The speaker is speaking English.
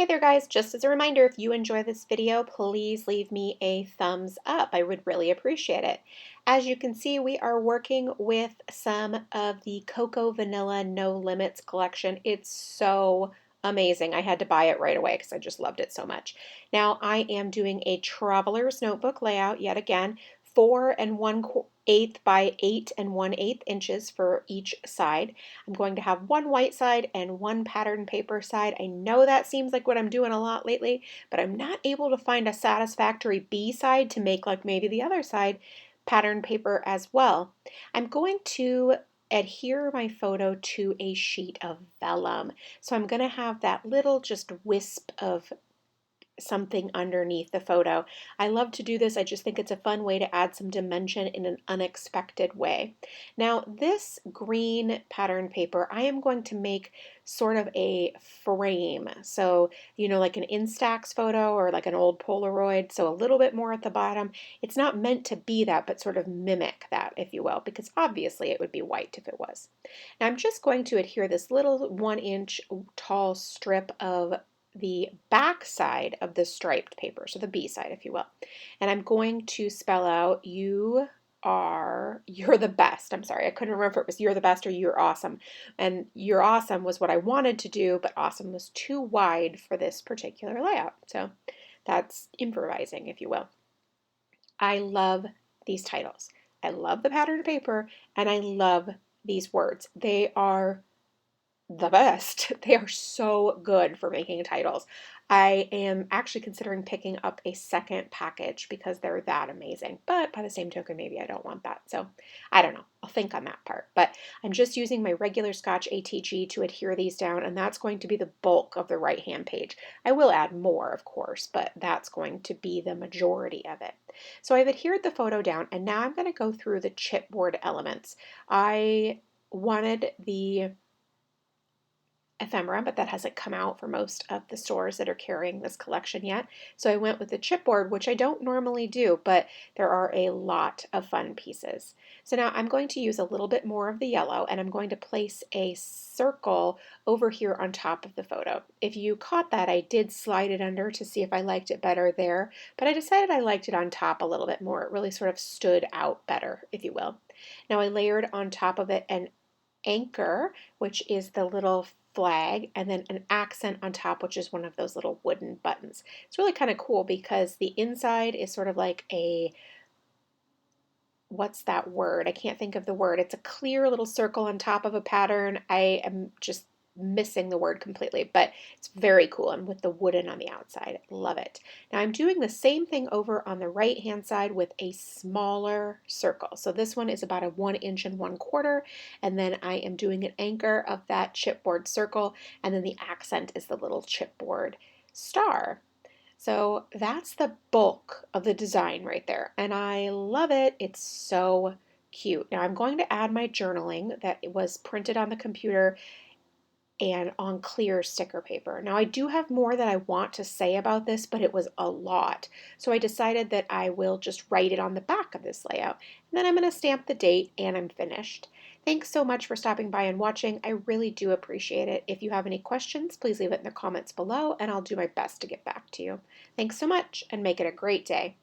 Hey there guys, just as a reminder, if you enjoy this video, please leave me a thumbs up. I would really appreciate it. As you can see, we are working with some of the Cocoa Vanilla No Limits collection. It's so amazing. I had to buy it right away because I just loved it so much. Now I am doing a traveler's notebook layout yet again, 4 1/8 by 8 1/8 inches for each side. I'm going to have one white side and one pattern paper side. I know that seems like what I'm doing a lot lately, but I'm not able to find a satisfactory B side to make like maybe the other side pattern paper as well. I'm going to adhere my photo to a sheet of vellum. So I'm going to have that little just wisp of something underneath the photo. I love to do this. I just think it's a fun way to add some dimension in an unexpected way. Now this green pattern paper, I am going to make sort of a frame. So, you know, like an Instax photo or like an old Polaroid. So a little bit more at the bottom. It's not meant to be that, but sort of mimic that, if you will, because obviously it would be white if it was. Now I'm just going to adhere this little 1 inch tall strip of the back side of the striped paper, so the B side, if you will. And I'm going to spell out you're the best. I'm sorry, I couldn't remember if it was you're the best or you're awesome. And you're awesome was what I wanted to do, but awesome was too wide for this particular layout. So that's improvising, if you will. I love these titles. I love the pattern paper, and I love these words. They are the best. They are so good for making titles. I am actually considering picking up a second package because they're that amazing. But by the same token, maybe I don't want that. So I don't know. I'll think on that part. But I'm just using my regular Scotch ATG to adhere these down, and that's going to be the bulk of the right-hand page. I will add more, of course, but that's going to be the majority of it. So I've adhered the photo down, and now I'm going to go through the chipboard elements. I wanted the ephemera, but that hasn't come out for most of the stores that are carrying this collection yet. So I went with the chipboard, which I don't normally do, but there are a lot of fun pieces. So now I'm going to use a little bit more of the yellow, and I'm going to place a circle over here on top of the photo. If you caught that, I did slide it under to see if I liked it better there, but I decided I liked it on top a little bit more. It really sort of stood out better, if you will. Now I layered on top of it an anchor, which is the little flag, and then an accent on top, which is one of those little wooden buttons. It's really kind of cool because the inside is sort of like a, what's that word? I can't think of the word. It's a clear little circle on top of a pattern. I am just missing the word completely, but it's very cool, and with the wooden on the outside. Love it. Now I'm doing the same thing over on the right hand side with a smaller circle. So this one is about a 1 1/4 inch, and then I am doing an anchor of that chipboard circle, and then the accent is the little chipboard star. So that's the bulk of the design right there, and I love it. It's so cute. Now I'm going to add my journaling that was printed on the computer and on clear sticker paper. Now I do have more that I want to say about this, but it was a lot. So I decided that I will just write it on the back of this layout. And then I'm going to stamp the date and I'm finished. Thanks so much for stopping by and watching. I really do appreciate it. If you have any questions, please leave it in the comments below and I'll do my best to get back to you. Thanks so much and make it a great day.